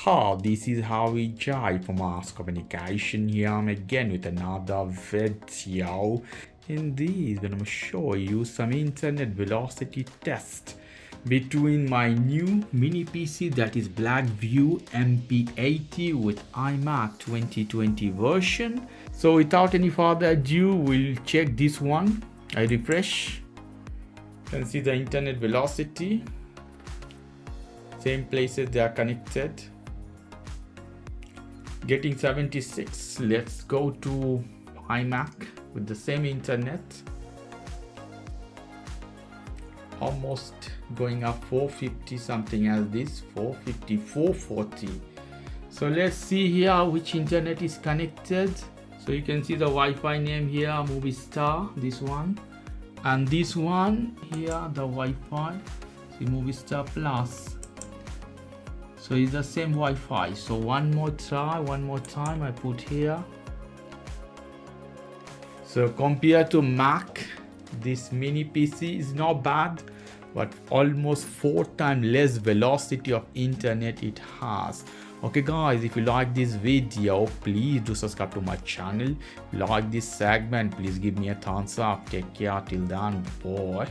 Hi, this is Harvey Jai from Mass Communication here. I'm again with another video. In this, I'm going to show you some internet velocity test between my new mini PC, that is Blackview MP80 with iMac 2020 version. So without any further ado, we'll check this one. I refresh. You can see the internet velocity. Same places they are connected. Getting 76. Let's go to iMac with the same internet. Almost going up 450 something as this, 450, 440. So let's see here which internet is connected. So you can see the Wi-Fi name here, Movie Star, this one, and this one here, the Wi-Fi, see Movie Star Plus. So it's the same Wi-Fi. So one more time I put here. So compared to Mac, this mini PC is not bad, but almost 4 times less velocity of internet it has. Okay guys, if you like this video, please do subscribe to my channel. Like this segment, please give me a thumbs up. Take care till then, bye.